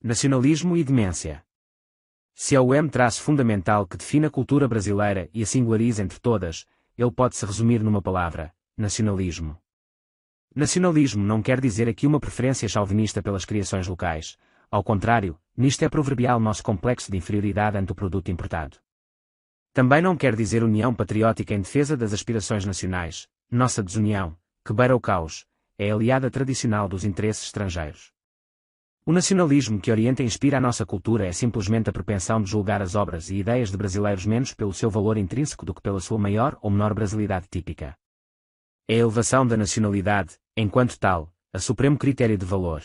Nacionalismo e demência. Se é o M-traço fundamental que define a cultura brasileira e a singulariza entre todas, ele pode-se resumir numa palavra: nacionalismo. Nacionalismo não quer dizer aqui uma preferência chauvinista pelas criações locais. Ao contrário, nisto é proverbial nosso complexo de inferioridade ante o produto importado. Também não quer dizer união patriótica em defesa das aspirações nacionais. Nossa desunião, que beira o caos, é aliada tradicional dos interesses estrangeiros. O nacionalismo que orienta e inspira a nossa cultura é simplesmente a propensão de julgar as obras e ideias de brasileiros menos pelo seu valor intrínseco do que pela sua maior ou menor brasilidade típica. É a elevação da nacionalidade, enquanto tal, a supremo critério de valor.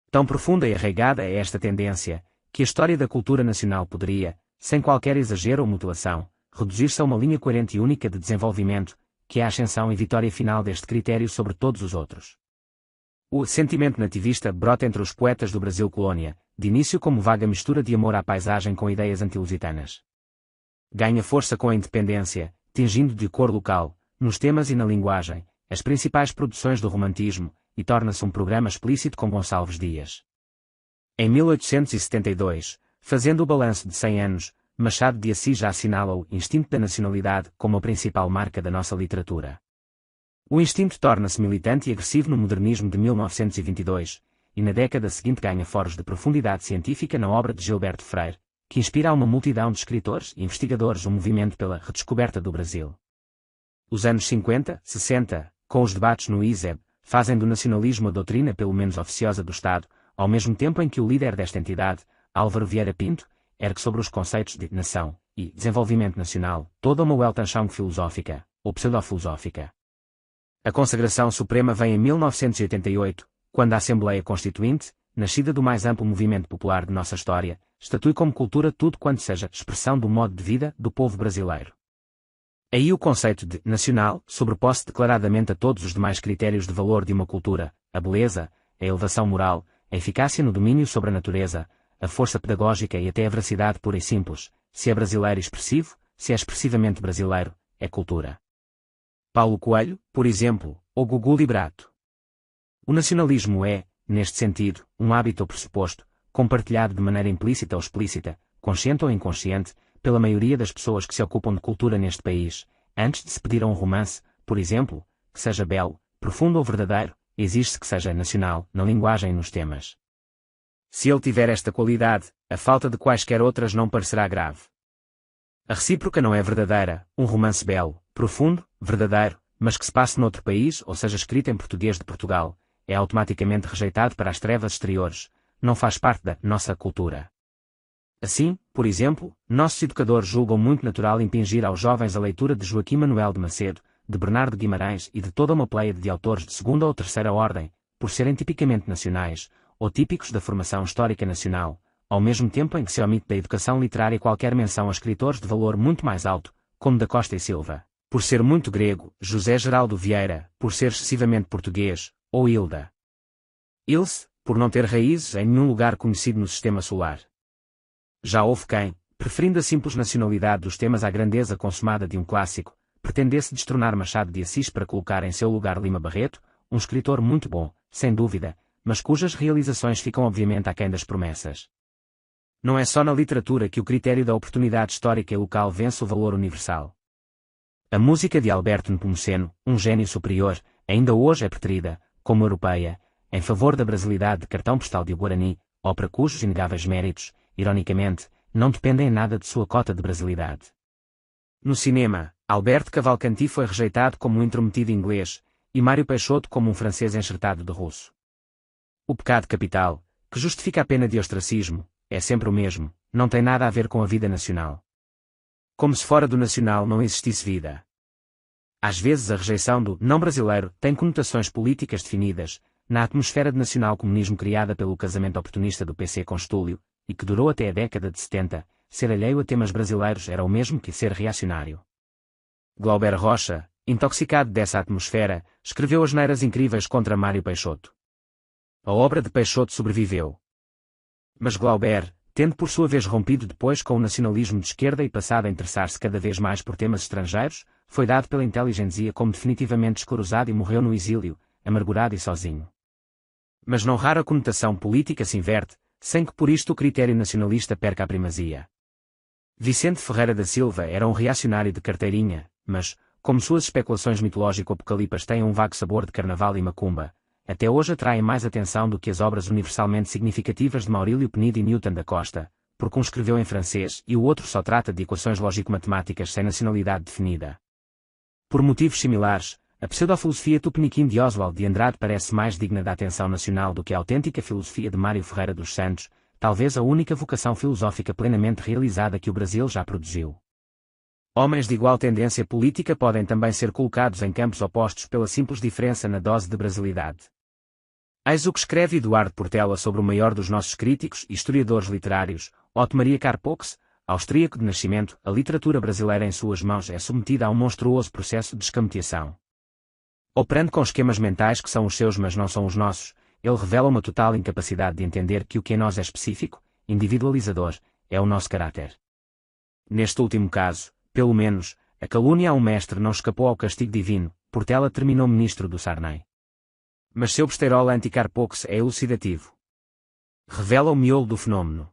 Tão profunda e arraigada é esta tendência, que a história da cultura nacional poderia, sem qualquer exagero ou mutilação, reduzir-se a uma linha coerente e única de desenvolvimento, que é a ascensão e vitória final deste critério sobre todos os outros. O sentimento nativista brota entre os poetas do Brasil colônia, de início como vaga mistura de amor à paisagem com ideias anti-lusitanas. Ganha força com a independência, tingindo de cor local, nos temas e na linguagem, as principais produções do romantismo, e torna-se um programa explícito com Gonçalves Dias. Em 1872, fazendo o balanço de 100 anos, Machado de Assis já assinala o instinto da nacionalidade como a principal marca da nossa literatura. O instinto torna-se militante e agressivo no modernismo de 1922, e na década seguinte ganha foros de profundidade científica na obra de Gilberto Freire, que inspira a uma multidão de escritores e investigadores um movimento pela redescoberta do Brasil. Os anos 50, 60, com os debates no ISEB, fazem do nacionalismo a doutrina pelo menos oficiosa do Estado, ao mesmo tempo em que o líder desta entidade, Álvaro Vieira Pinto, ergue sobre os conceitos de nação e desenvolvimento nacional toda uma Weltanschauung filosófica, ou pseudofilosófica. A consagração suprema vem em 1988, quando a Assembleia Constituinte, nascida do mais amplo movimento popular de nossa história, estatui como cultura tudo quanto seja expressão do modo de vida do povo brasileiro. Aí o conceito de nacional sobreposta declaradamente a todos os demais critérios de valor de uma cultura, a beleza, a elevação moral, a eficácia no domínio sobre a natureza, a força pedagógica e até a veracidade pura e simples. Se é brasileiro expressivo, se é expressivamente brasileiro, é cultura. Paulo Coelho, por exemplo, ou Gugu Liberato. O nacionalismo é, neste sentido, um hábito ou pressuposto, compartilhado de maneira implícita ou explícita, consciente ou inconsciente, pela maioria das pessoas que se ocupam de cultura neste país. Antes de se pedir a um romance, por exemplo, que seja belo, profundo ou verdadeiro, exige-se que seja nacional, na linguagem e nos temas. Se ele tiver esta qualidade, a falta de quaisquer outras não parecerá grave. A recíproca não é verdadeira. Um romance belo, profundo, verdadeiro, mas que se passe noutro país ou seja escrito em português de Portugal, é automaticamente rejeitado para as trevas exteriores, não faz parte da nossa cultura. Assim, por exemplo, nossos educadores julgam muito natural impingir aos jovens a leitura de Joaquim Manuel de Macedo, de Bernardo Guimarães e de toda uma pleiade de autores de segunda ou terceira ordem, por serem tipicamente nacionais, ou típicos da formação histórica nacional, ao mesmo tempo em que se omite da educação literária qualquer menção a escritores de valor muito mais alto, como da Costa e Silva, por ser muito grego, José Geraldo Vieira, por ser excessivamente português, ou Hilda Ilse, por não ter raízes em nenhum lugar conhecido no sistema solar. Já houve quem, preferindo a simples nacionalidade dos temas à grandeza consumada de um clássico, pretendesse destronar Machado de Assis para colocar em seu lugar Lima Barreto, um escritor muito bom, sem dúvida, mas cujas realizações ficam obviamente aquém das promessas. Não é só na literatura que o critério da oportunidade histórica e local vence o valor universal. A música de Alberto Nepomuceno, um gênio superior, ainda hoje é preterida, como europeia, em favor da brasilidade de Cartão Postal de Guarani, ópera cujos inegáveis méritos, ironicamente, não dependem em nada de sua cota de brasilidade. No cinema, Alberto Cavalcanti foi rejeitado como um intrometido inglês, e Mário Peixoto como um francês enxertado de russo. O pecado capital, que justifica a pena de ostracismo, é sempre o mesmo, não tem nada a ver com a vida nacional. Como se fora do nacional não existisse vida. Às vezes a rejeição do não brasileiro tem conotações políticas definidas, na atmosfera de nacional-comunismo criada pelo casamento oportunista do PC com Estúlio, e que durou até a década de 70, ser alheio a temas brasileiros era o mesmo que ser reacionário. Glauber Rocha, intoxicado dessa atmosfera, escreveu asneiras incríveis contra Mário Peixoto. A obra de Peixoto sobreviveu. Mas Glauber, tendo por sua vez rompido depois com o nacionalismo de esquerda e passado a interessar-se cada vez mais por temas estrangeiros, foi dado pela inteligenzia como definitivamente esclerosado e morreu no exílio, amargurado e sozinho. Mas não rara a conotação política se inverte, sem que por isto o critério nacionalista perca a primazia. Vicente Ferreira da Silva era um reacionário de carteirinha, mas, como suas especulações mitológico-apocalipas têm um vago sabor de carnaval e macumba, até hoje atraem mais atenção do que as obras universalmente significativas de Maurílio Penido e Newton da Costa, porque um escreveu em francês e o outro só trata de equações lógico-matemáticas sem nacionalidade definida. Por motivos similares, a pseudofilosofia tupiniquim de Oswald de Andrade parece mais digna da atenção nacional do que a autêntica filosofia de Mário Ferreira dos Santos, talvez a única vocação filosófica plenamente realizada que o Brasil já produziu. Homens de igual tendência política podem também ser colocados em campos opostos pela simples diferença na dose de brasilidade. Eis o que escreve Eduardo Portela sobre o maior dos nossos críticos e historiadores literários, Otto Maria Carpox, austríaco de nascimento. A literatura brasileira em suas mãos é submetida a um monstruoso processo de escamoteação. Operando com esquemas mentais que são os seus mas não são os nossos, ele revela uma total incapacidade de entender que o que em nós é específico, individualizador, é o nosso caráter. Neste último caso, pelo menos, a calúnia a um mestre não escapou ao castigo divino. Portela terminou ministro do Sarney. Mas seu besteirol anti-Carpox é elucidativo. Revela o miolo do fenómeno.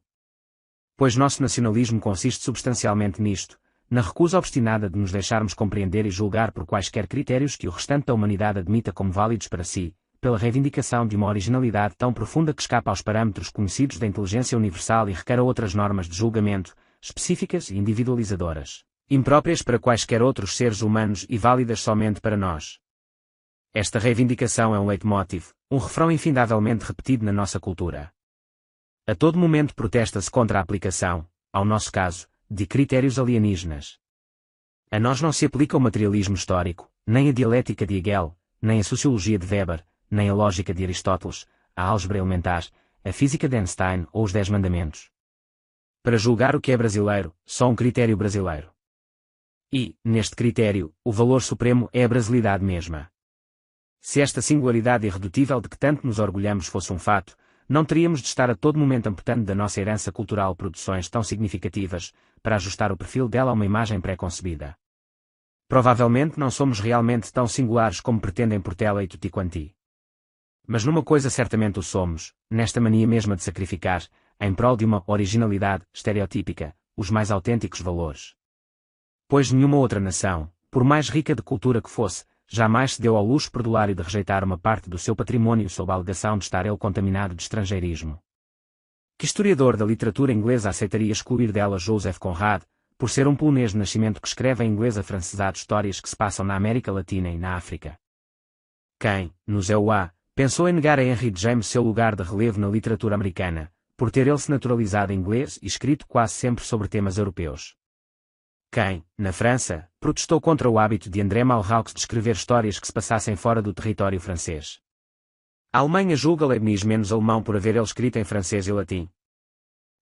Pois nosso nacionalismo consiste substancialmente nisto, na recusa obstinada de nos deixarmos compreender e julgar por quaisquer critérios que o restante da humanidade admita como válidos para si, pela reivindicação de uma originalidade tão profunda que escapa aos parâmetros conhecidos da inteligência universal e requer outras normas de julgamento, específicas e individualizadoras, impróprias para quaisquer outros seres humanos e válidas somente para nós. Esta reivindicação é um leitmotiv, um refrão infindavelmente repetido na nossa cultura. A todo momento protesta-se contra a aplicação, ao nosso caso, de critérios alienígenas. A nós não se aplica o materialismo histórico, nem a dialética de Hegel, nem a sociologia de Weber, nem a lógica de Aristóteles, a álgebra elementar, a física de Einstein ou os 10 mandamentos. Para julgar o que é brasileiro, só um critério brasileiro. E, neste critério, o valor supremo é a brasilidade mesma. Se esta singularidade irredutível de que tanto nos orgulhamos fosse um fato, não teríamos de estar a todo momento amputando da nossa herança cultural produções tão significativas, para ajustar o perfil dela a uma imagem pré-concebida. Provavelmente não somos realmente tão singulares como pretendem Portela e Tutti Quanti. Mas numa coisa certamente o somos, nesta mania mesma de sacrificar, em prol de uma originalidade estereotípica, os mais autênticos valores. Pois nenhuma outra nação, por mais rica de cultura que fosse, jamais se deu ao luxo perdulário de rejeitar uma parte do seu patrimônio sob a alegação de estar ele contaminado de estrangeirismo. Que historiador da literatura inglesa aceitaria excluir dela Joseph Conrad, por ser um polonês de nascimento que escreve em inglês afrancesado histórias que se passam na América Latina e na África? Quem, nos EUA, pensou em negar a Henry James seu lugar de relevo na literatura americana, por ter ele se naturalizado inglês e escrito quase sempre sobre temas europeus? Quem, na França, protestou contra o hábito de André Malraux de escrever histórias que se passassem fora do território francês? A Alemanha julga Leibniz menos alemão por haver ele escrito em francês e latim.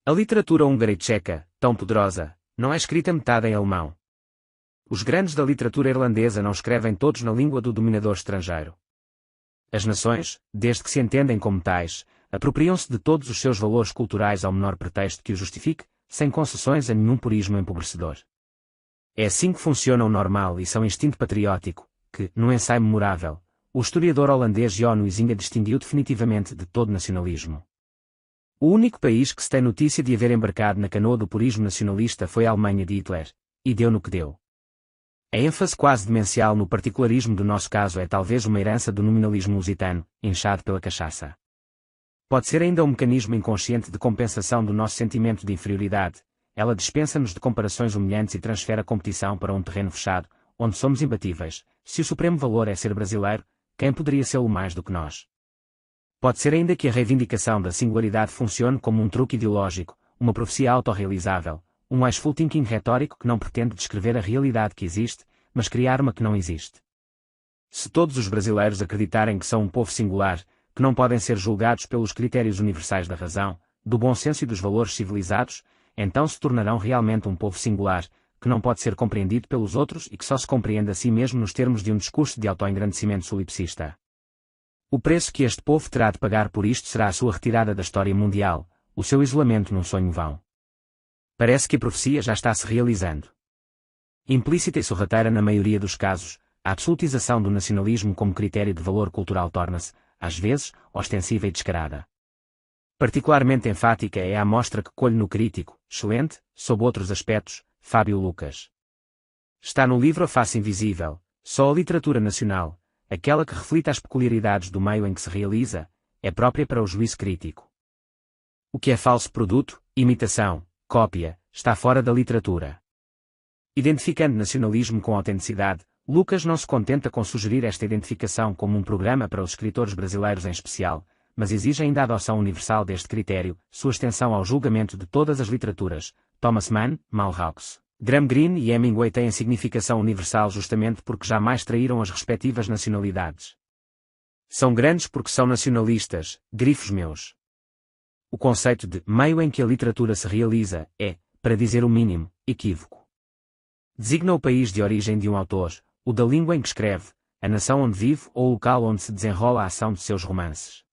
A literatura húngara e tcheca, tão poderosa, não é escrita metade em alemão. Os grandes da literatura irlandesa não escrevem todos na língua do dominador estrangeiro. As nações, desde que se entendem como tais, apropriam-se de todos os seus valores culturais ao menor pretexto que o justifique, sem concessões a nenhum purismo empobrecedor. É assim que funciona o normal e são instinto patriótico, que, num ensaio memorável, o historiador holandês Jon Huizinga distinguiu definitivamente de todo nacionalismo. O único país que se tem notícia de haver embarcado na canoa do purismo nacionalista foi a Alemanha de Hitler, e deu no que deu. A ênfase quase demencial no particularismo do nosso caso é talvez uma herança do nominalismo lusitano, inchado pela cachaça. Pode ser ainda um mecanismo inconsciente de compensação do nosso sentimento de inferioridade. Ela dispensa-nos de comparações humilhantes e transfere a competição para um terreno fechado, onde somos imbatíveis. Se o supremo valor é ser brasileiro, quem poderia sê-lo mais do que nós? Pode ser ainda que a reivindicação da singularidade funcione como um truque ideológico, uma profecia autorrealizável, um wishful thinking retórico que não pretende descrever a realidade que existe, mas criar uma que não existe. Se todos os brasileiros acreditarem que são um povo singular, que não podem ser julgados pelos critérios universais da razão, do bom senso e dos valores civilizados, então se tornarão realmente um povo singular, que não pode ser compreendido pelos outros e que só se compreende a si mesmo nos termos de um discurso de autoengrandecimento solipsista. O preço que este povo terá de pagar por isto será a sua retirada da história mundial, o seu isolamento num sonho vão. Parece que a profecia já está se realizando. Implícita e sorrateira na maioria dos casos, a absolutização do nacionalismo como critério de valor cultural torna-se, às vezes, ostensiva e descarada. Particularmente enfática é a amostra que colho no crítico, excelente, sob outros aspectos, Fábio Lucas. Está no livro A Face Invisível, só a literatura nacional, aquela que reflite as peculiaridades do meio em que se realiza, é própria para o juízo crítico. O que é falso produto, imitação, cópia, está fora da literatura. Identificando nacionalismo com autenticidade, Lucas não se contenta com sugerir esta identificação como um programa para os escritores brasileiros em especial, mas exige ainda a adoção universal deste critério, sua extensão ao julgamento de todas as literaturas. Thomas Mann, Malraux, Graham Greene e Hemingway têm significação universal justamente porque jamais traíram as respectivas nacionalidades. São grandes porque são nacionalistas, grifos meus. O conceito de meio em que a literatura se realiza é, para dizer o mínimo, equívoco. Designa o país de origem de um autor, o da língua em que escreve, a nação onde vive ou o local onde se desenrola a ação de seus romances.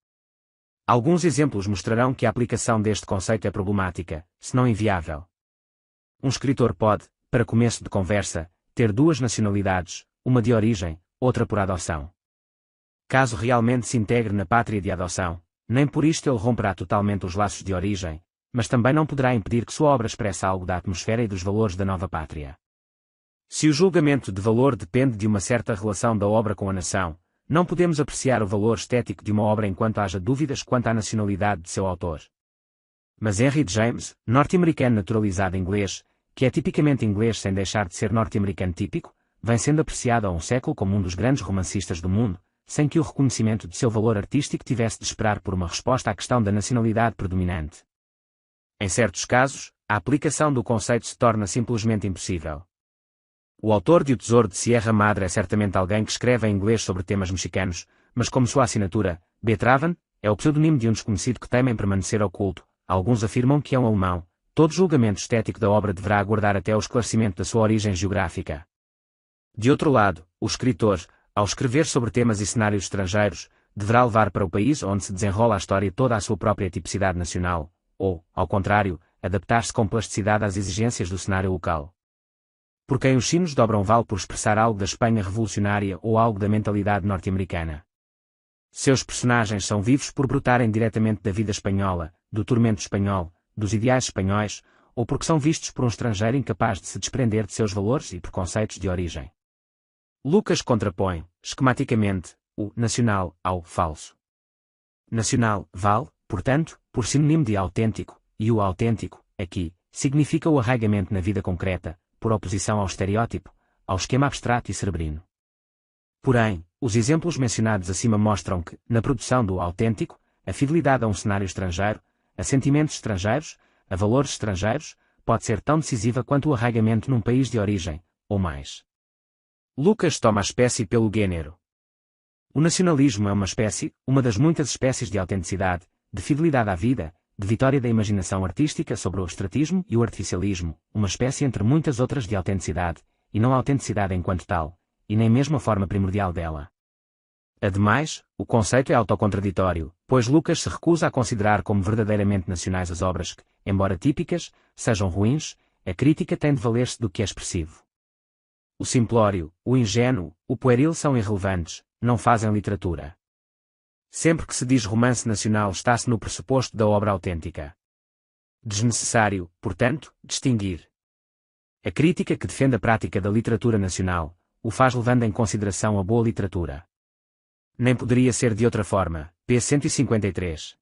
Alguns exemplos mostrarão que a aplicação deste conceito é problemática, se não inviável. Um escritor pode, para começo de conversa, ter duas nacionalidades, uma de origem, outra por adoção. Caso realmente se integre na pátria de adoção, nem por isto ele romperá totalmente os laços de origem, mas também não poderá impedir que sua obra expresse algo da atmosfera e dos valores da nova pátria. Se o julgamento de valor depende de uma certa relação da obra com a nação, não podemos apreciar o valor estético de uma obra enquanto haja dúvidas quanto à nacionalidade de seu autor. Mas Henry James, norte-americano naturalizado inglês, que é tipicamente inglês sem deixar de ser norte-americano típico, vem sendo apreciado há um século como um dos grandes romancistas do mundo, sem que o reconhecimento de seu valor artístico tivesse de esperar por uma resposta à questão da nacionalidade predominante. Em certos casos, a aplicação do conceito se torna simplesmente impossível. O autor de O Tesouro de Sierra Madre é certamente alguém que escreve em inglês sobre temas mexicanos, mas como sua assinatura, B. Traven, é o pseudonimo de um desconhecido que teima em permanecer oculto, alguns afirmam que é um alemão. Todo julgamento estético da obra deverá aguardar até o esclarecimento da sua origem geográfica. De outro lado, o escritor, ao escrever sobre temas e cenários estrangeiros, deverá levar para o país onde se desenrola a história toda a sua própria tipicidade nacional, ou, ao contrário, adaptar-se com plasticidade às exigências do cenário local. Por quem os sinos dobram vale por expressar algo da Espanha revolucionária ou algo da mentalidade norte-americana. Seus personagens são vivos por brotarem diretamente da vida espanhola, do tormento espanhol, dos ideais espanhóis, ou porque são vistos por um estrangeiro incapaz de se desprender de seus valores e preconceitos de origem. Lucas contrapõe, esquematicamente, o nacional ao falso. Nacional vale, portanto, por sinônimo de autêntico, e o autêntico, aqui, significa o arraigamento na vida concreta, por oposição ao estereótipo, ao esquema abstrato e cerebrino. Porém, os exemplos mencionados acima mostram que, na produção do autêntico, a fidelidade a um cenário estrangeiro, a sentimentos estrangeiros, a valores estrangeiros, pode ser tão decisiva quanto o arraigamento num país de origem, ou mais. Lucas toma a espécie pelo gênero. O nacionalismo é uma espécie, uma das muitas espécies de autenticidade, de fidelidade à vida, de vitória da imaginação artística sobre o abstratismo e o artificialismo, uma espécie entre muitas outras de autenticidade, e não a autenticidade enquanto tal, e nem mesmo a forma primordial dela. Ademais, o conceito é autocontraditório, pois Lucas se recusa a considerar como verdadeiramente nacionais as obras que, embora típicas, sejam ruins, a crítica tem de valer-se do que é expressivo. O simplório, o ingênuo, o pueril são irrelevantes, não fazem literatura. Sempre que se diz romance nacional está-se no pressuposto da obra autêntica. Desnecessário, portanto, distinguir. A crítica que defende a prática da literatura nacional, o faz levando em consideração a boa literatura. Nem poderia ser de outra forma, p. 153.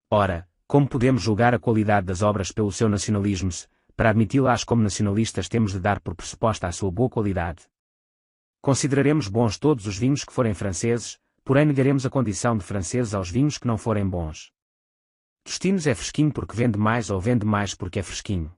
Ora, como podemos julgar a qualidade das obras pelo seu nacionalismo se, para admiti-las como nacionalistas temos de dar por pressuposta a sua boa qualidade? Consideraremos bons todos os vinhos que forem franceses, porém negaremos a condição de franceses aos vinhos que não forem bons. Tostinos é fresquinho porque vende mais ou vende mais porque é fresquinho.